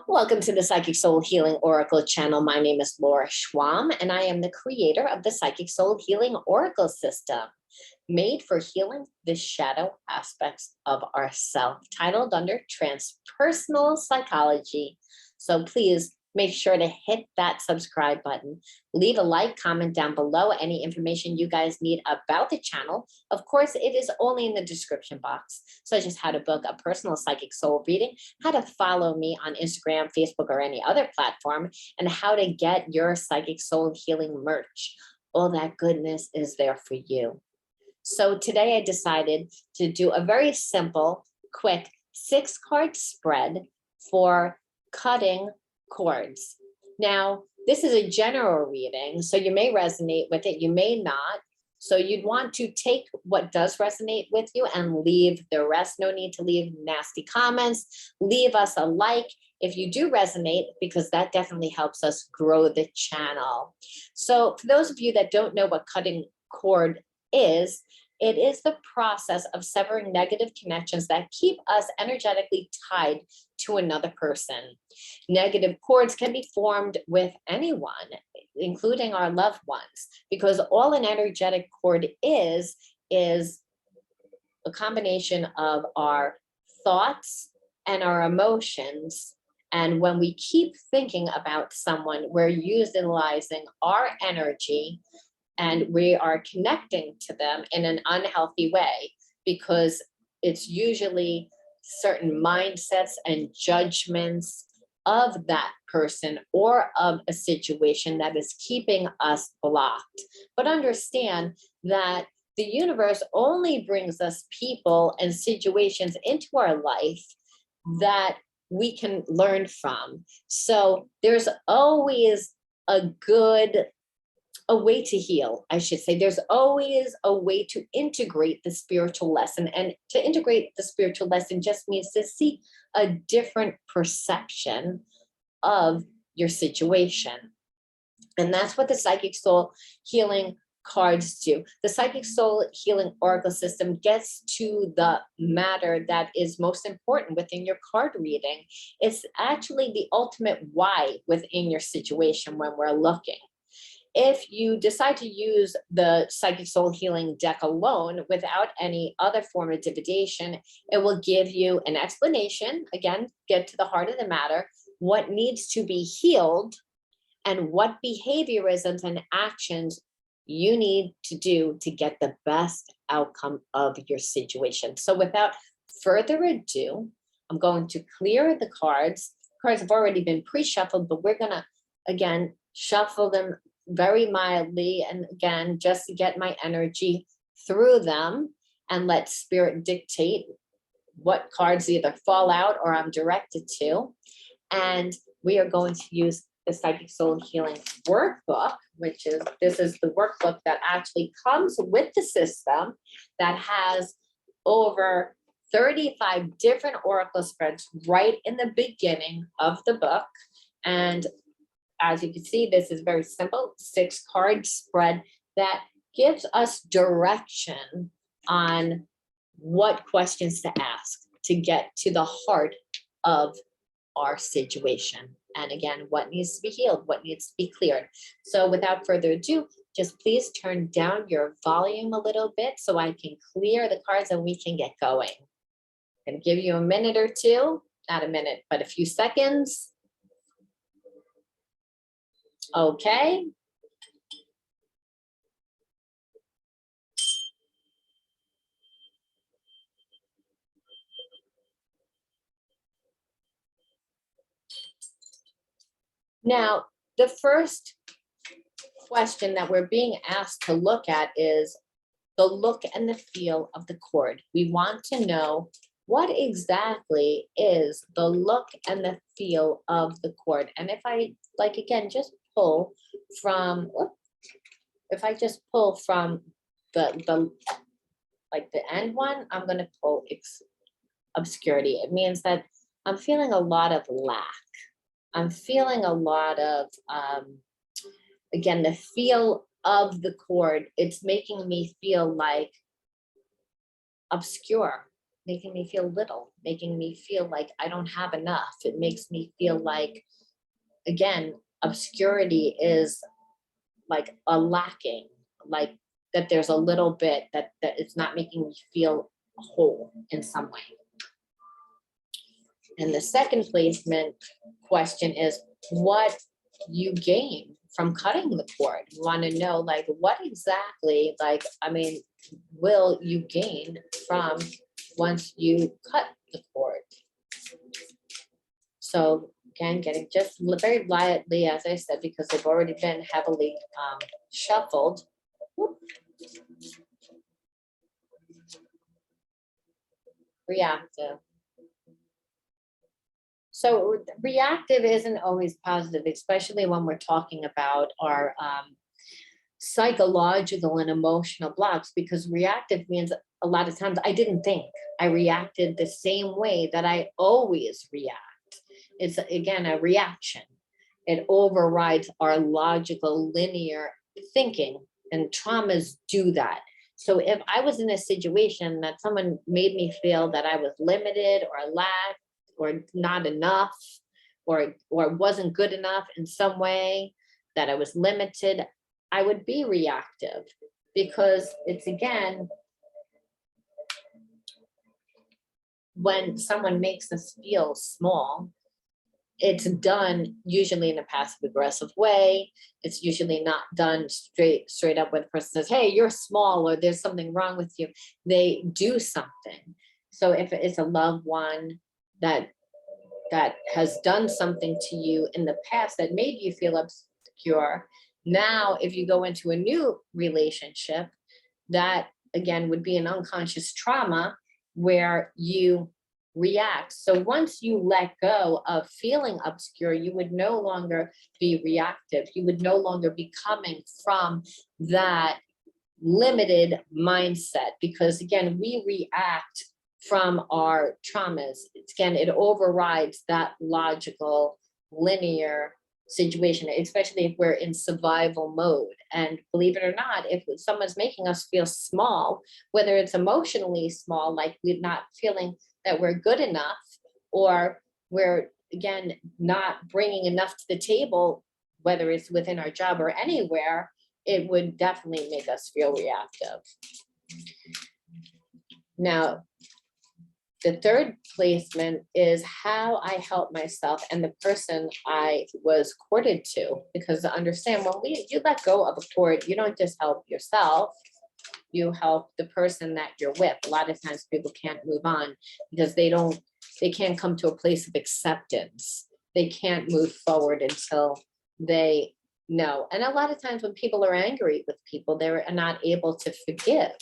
Welcome to the Psychic Soul Healing Oracle channel. My name is Laura Schwalm, and I am the creator of the Psychic Soul Healing Oracle system, made for healing the shadow aspects of ourself, titled under Transpersonal Psychology. So please make sure to hit that subscribe button. Leave a like, comment down below any information you guys need about the channel. Of course, it is only in the description box, such as how to book a personal psychic soul reading, how to follow me on Instagram, Facebook, or any other platform, and how to get your psychic soul healing merch. All that goodness is there for you. So today I decided to do a very simple, quick 6-card spread for cutting chords. Now, this is a general reading, so you may resonate with it, you may not. So you'd want to take what does resonate with you and leave the rest. No need to leave nasty comments. Leave us a like if you do resonate, because that definitely helps us grow the channel. So for those of you that don't know what cutting chord is, it is the process of severing negative connections that keep us energetically tied to another person. Negative cords can be formed with anyone, including our loved ones, because all an energetic cord is a combination of our thoughts and our emotions. And when we keep thinking about someone, we're utilizing our energy and we are connecting to them in an unhealthy way, because it's usually certain mindsets and judgments of that person or of a situation that is keeping us blocked. But understand that the universe only brings us people and situations into our life that we can learn from. So there's always a way to heal, I should say. There's always a way to integrate the spiritual lesson. And to integrate the spiritual lesson just means to see a different perception of your situation. And that's what the Psychic Soul Healing cards do. The Psychic Soul Healing Oracle system gets to the matter that is most important within your card reading. It's actually the ultimate why within your situation when we're looking. If you decide to use the Psychic Soul Healing deck alone without any other form of divination, it will give you an explanation, again, get to the heart of the matter, what needs to be healed, and what behaviorisms and actions you need to do to get the best outcome of your situation. So without further ado, I'm going to clear the cards. Cards have already been pre-shuffled, but we're gonna, again, shuffle them very mildly, and again, just to get my energy through them and let spirit dictate what cards either fall out or I'm directed to. And we are going to use the Psychic Soul Healing workbook, this is the workbook that actually comes with the system, that has over 35 different oracle spreads right in the beginning of the book. And as you can see, this is very simple 6-card spread that gives us direction on what questions to ask to get to the heart of our situation. And again, what needs to be healed, what needs to be cleared. So without further ado, just please turn down your volume a little bit so I can clear the cards and we can get going. I'm going to give you a minute or two, not a minute, but a few seconds. Okay. Now, the first question that we're being asked to look at is the look and the feel of the chord. We want to know what exactly is the look and the feel of the chord. And if I, like, again, just pull from, if I just pull from the like the end one, I'm going to pull obscurity. It means that I'm feeling a lot of lack. I'm feeling a lot of, again, the feel of the chord. It's making me feel like obscure, making me feel little, making me feel like I don't have enough. It makes me feel like, again, obscurity is like a lacking, like that there's a little bit that it's not making me feel whole in some way. And the second placement question is what you gain from cutting the cord. You want to know, like, what exactly, like, I mean, will you gain from once you cut the cord? So again, getting just very lightly, as I said, because they've already been heavily shuffled. Whoop. Reactive. So reactive isn't always positive, especially when we're talking about our psychological and emotional blocks, because reactive means a lot of times I didn't think. I reacted the same way that I always react. It's again a reaction. It overrides our logical linear thinking, and traumas do that. So if I was in a situation that someone made me feel that I was limited or lacked or not enough or wasn't good enough in some way, that I was limited, I would be reactive, because it's again, when someone makes us feel small, it's done usually in a passive aggressive way. It's usually not done straight up when the person says, hey, you're small, or there's something wrong with you. They do something. So if it's a loved one that has done something to you in the past that made you feel obscure, now if you go into a new relationship, that again would be an unconscious trauma where you react. So once you let go of feeling obscure, you would no longer be reactive. You would no longer be coming from that limited mindset, because again, we react from our traumas. Again, it overrides that logical, linear situation, especially if we're in survival mode. And believe it or not, if someone's making us feel small, whether it's emotionally small, like we're not feeling that we're good enough, or we're again not bringing enough to the table, whether it's within our job or anywhere, it would definitely make us feel reactive. Now, the third placement is how I help myself and the person I was courted to, because to understand, when you let go of a cord, you don't just help yourself, you help the person that you're with. A lot of times people can't move on because they can't come to a place of acceptance. They can't move forward until they know. And a lot of times when people are angry with people, they're not able to forgive.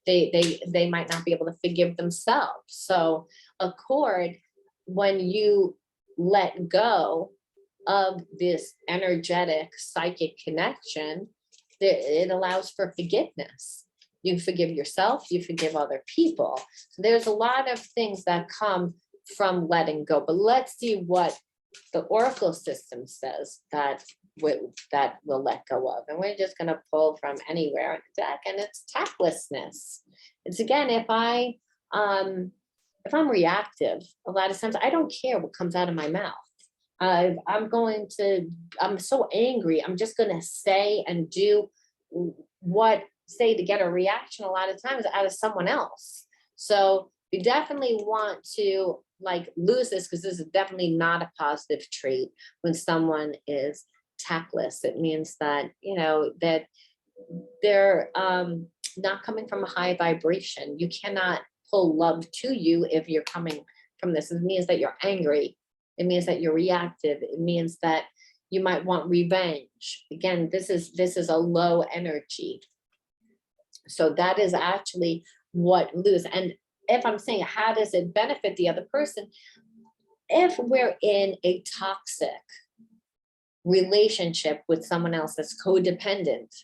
They might not be able to forgive themselves. So a cord, when you let go of this energetic psychic connection, it allows for forgiveness. You forgive yourself, you forgive other people. So there's a lot of things that come from letting go. But let's see what the Oracle system says that we'll let go of. And we're just going to pull from anywhere in the deck, and it's tactlessness. It's again, if I'm reactive, a lot of times I don't care what comes out of my mouth. I'm so angry, I'm just going to say and do to get a reaction a lot of times out of someone else. So we definitely want to like lose this, because this is definitely not a positive trait when someone is tactless. It means that, that they're not coming from a high vibration. You cannot pull love to you if you're coming from this. It means that you're angry. It means that you're reactive. It means that you might want revenge. Again, this is a low energy. So that is actually what lose. And if I'm saying, how does it benefit the other person? If we're in a toxic relationship with someone else that's codependent,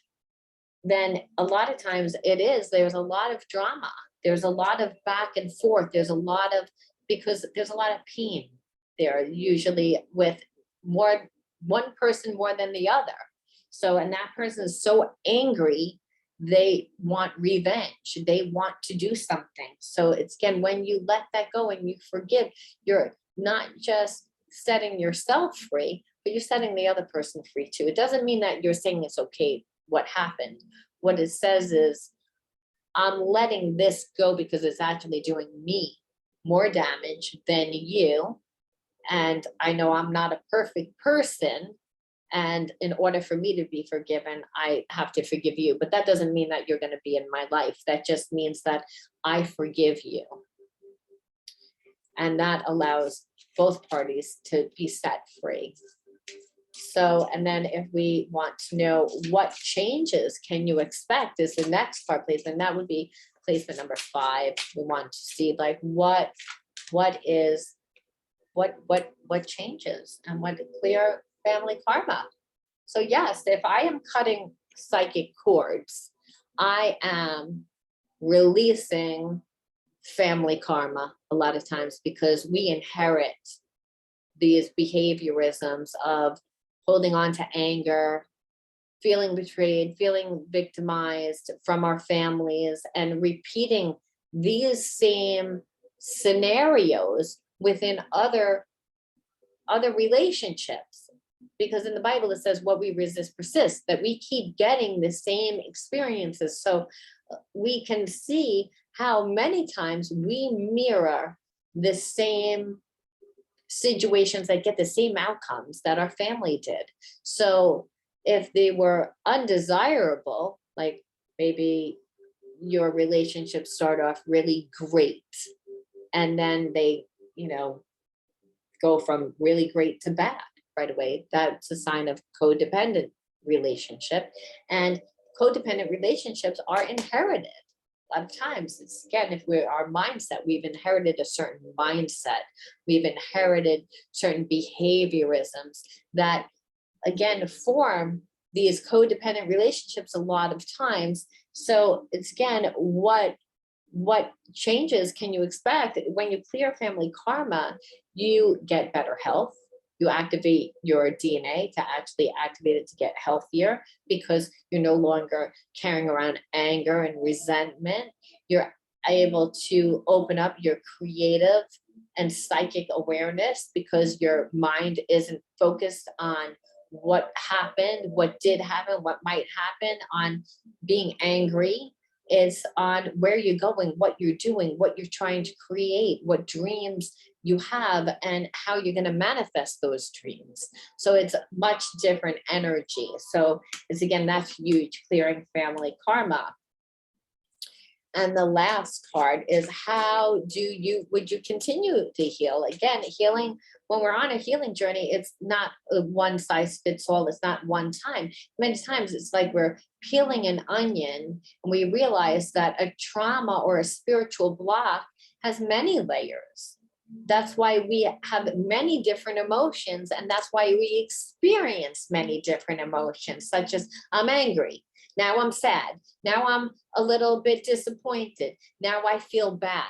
then a lot of times there's a lot of drama. There's a lot of back and forth. Because there's a lot of pain there, usually with one person more than the other. So, and that person is so angry they want revenge. They want to do something. So it's, again, when you let that go and you forgive, you're not just setting yourself free, but you're setting the other person free too. It doesn't mean that you're saying it's okay what happened. What it says is, I'm letting this go because it's actually doing me more damage than you. And I know I'm not a perfect person. And in order for me to be forgiven, I have to forgive you. But that doesn't mean that you're going to be in my life. That just means that I forgive you. And that allows both parties to be set free. So, and then if we want to know what changes can you expect is the next part placement, that would be placement number 5. We want to see like what changes and what clear family karma. So yes, if I am cutting psychic chords, I am releasing family karma a lot of times, because we inherit these behaviorisms of holding on to anger, feeling betrayed, feeling victimized from our families, and repeating these same scenarios within other relationships. Because in the Bible, it says what we resist persists, that we keep getting the same experiences. So we can see how many times we mirror the same situations that get the same outcomes that our family did. So if they were undesirable, like maybe your relationships start off really great, and then they, go from really great to bad right away, that's a sign of codependent relationship. And codependent relationships are inherited. A lot of times, it's, again, if we're our mindset, we've inherited a certain mindset, we've inherited certain behaviorisms that, again, form these codependent relationships a lot of times. So it's, again, what changes can you expect when you clear family karma? You get better health. You activate your DNA to actually activate it to get healthier, because you're no longer carrying around anger and resentment. You're able to open up your creative and psychic awareness, because your mind isn't focused on what happened, what did happen, what might happen, on being angry. It's on where you're going, what you're doing, what you're trying to create, what dreams you have, and how you're going to manifest those dreams. So it's much different energy. So it's, again, that's huge, clearing family karma. And the last card is, how would you continue to heal? Again, healing, when we're on a healing journey, it's not a one size fits all. It's not one time. Many times it's like we're peeling an onion and we realize that a trauma or a spiritual block has many layers. That's why we have many different emotions, and that's why we experience many different emotions, such as I'm angry. Now I'm sad. Now I'm a little bit disappointed. Now I feel bad.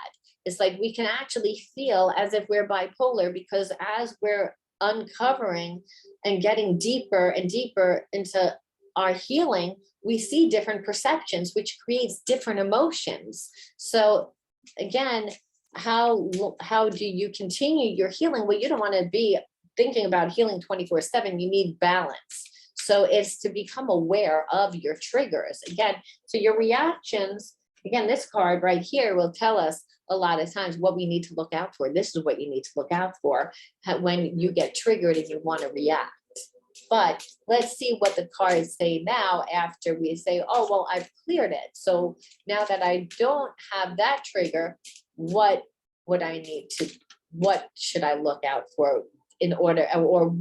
It's like we can actually feel as if we're bipolar, because as we're uncovering and getting deeper and deeper into our healing, we see different perceptions, which creates different emotions. So again, how do you continue your healing? Well, you don't want to be thinking about healing 24/7. You need balance. So it's to become aware of your triggers. Again, so your reactions, again, this card right here will tell us a lot of times what we need to look out for. This is what you need to look out for when you get triggered and you want to react. But let's see what the cards say now after we say, oh, well, I've cleared it. So now that I don't have that trigger, what should I look out for in order, or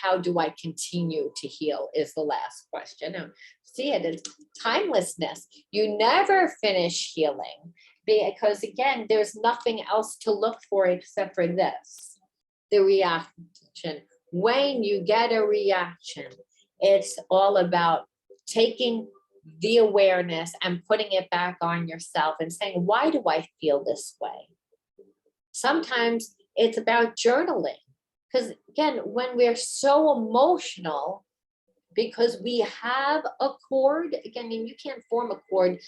how do I continue to heal is the last question. Now, see it as timelessness. You never finish healing, because again, there's nothing else to look for except for this, the reaction. When you get a reaction, it's all about taking the awareness and putting it back on yourself and saying, why do I feel this way? Sometimes it's about journaling. Because again, when we're so emotional, because we have a chord. Again, and you can't form a chord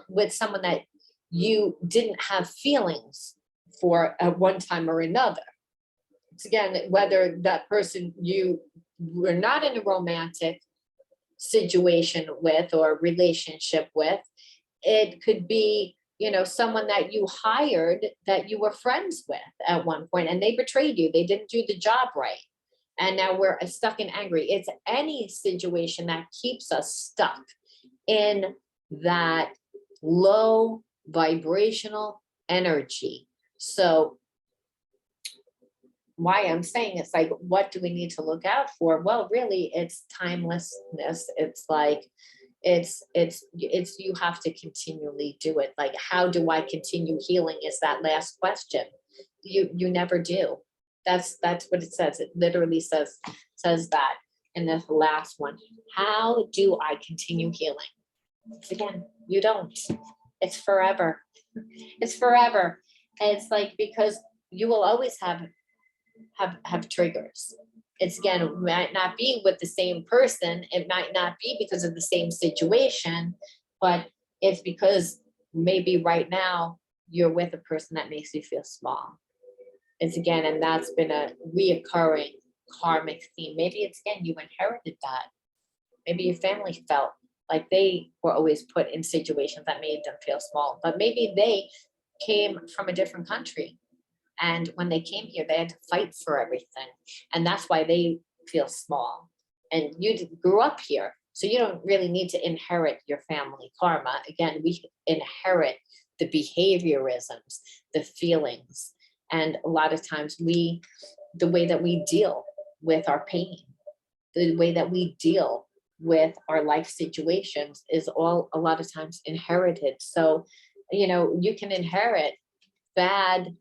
with someone that you didn't have feelings for at one time or another. It's again, whether that person you were not in a romantic situation with or relationship with, it could be, you know, someone that you hired that you were friends with at one point and they betrayed you, they didn't do the job right, and now we're stuck and angry. It's any situation that keeps us stuck in that low vibrational energy. So why I'm saying it's like, what do we need to look out for? Well, really, it's timelessness. It's like, it's you have to continually do it. Like, how do I continue healing is that last question. You never do. That's what it says. It literally says that in the last one. How do I continue healing? Again, you don't. It's forever. It's forever. And it's like, because you will always have triggers. It's again, it might not be with the same person, it might not be because of the same situation, but it's because maybe right now you're with a person that makes you feel small. It's again, and that's been a reoccurring karmic theme. Maybe it's again, you inherited that. Maybe your family felt like they were always put in situations that made them feel small, but maybe they came from a different country. And when they came here, they had to fight for everything. And that's why they feel small. And you grew up here, so you don't really need to inherit your family karma. Again, we inherit the behaviorisms, the feelings. And a lot of times the way that we deal with our pain, the way that we deal with our life situations is all a lot of times inherited. So, you know, you can inherit bad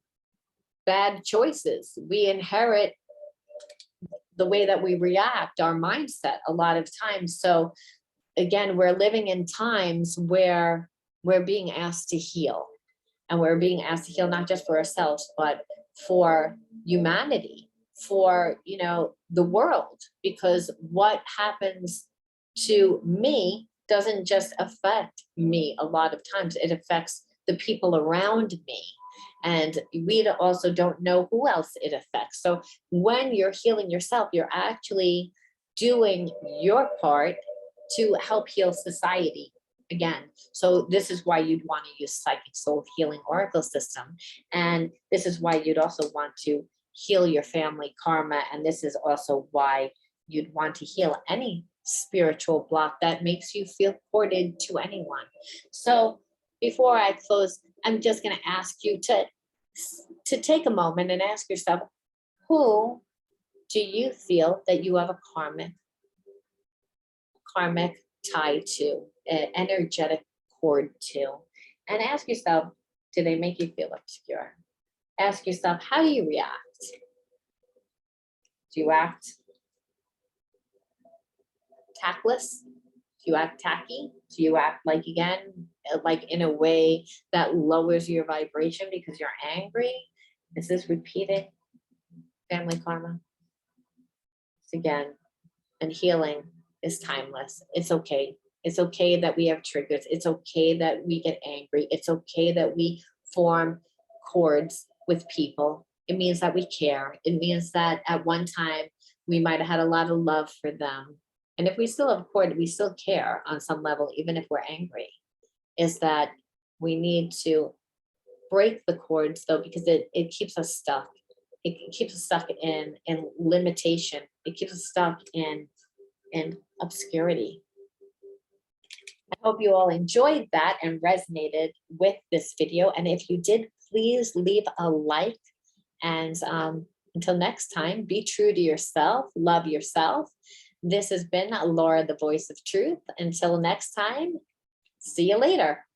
choices. We inherit the way that we react, our mindset a lot of times. So again, we're living in times where we're being asked to heal, and we're being asked to heal not just for ourselves, but for humanity, for, you know, the world, because what happens to me doesn't just affect me. A lot of times it affects the people around me. And we also don't know who else it affects. So when you're healing yourself, you're actually doing your part to help heal society again. So this is why you'd want to use Psychic Soul Healing Oracle System. And this is why you'd also want to heal your family karma. And this is also why you'd want to heal any spiritual block that makes you feel ported to anyone. So before I close, I'm just going to ask you to take a moment and ask yourself, who do you feel that you have a karmic tie to, an energetic cord to? And ask yourself, do they make you feel obscure? Ask yourself, how do you react? Do you act tactless? Do you act tacky? Do you act like, again, like in a way that lowers your vibration because you're angry? Is this repeated family karma? It's again, and healing is timeless. It's okay. It's okay that we have triggers. It's okay that we get angry. It's okay that we form chords with people. It means that we care. It means that at one time we might have had a lot of love for them. And if we still have a chord, we still care on some level, even if we're angry. Is that we need to break the cords though, because it keeps us stuck. It keeps us stuck in limitation. It keeps us stuck in obscurity. I hope you all enjoyed that and resonated with this video. And if you did, please leave a like. And until next time, be true to yourself, love yourself. This has been Laura, the voice of truth. Until next time, see you later.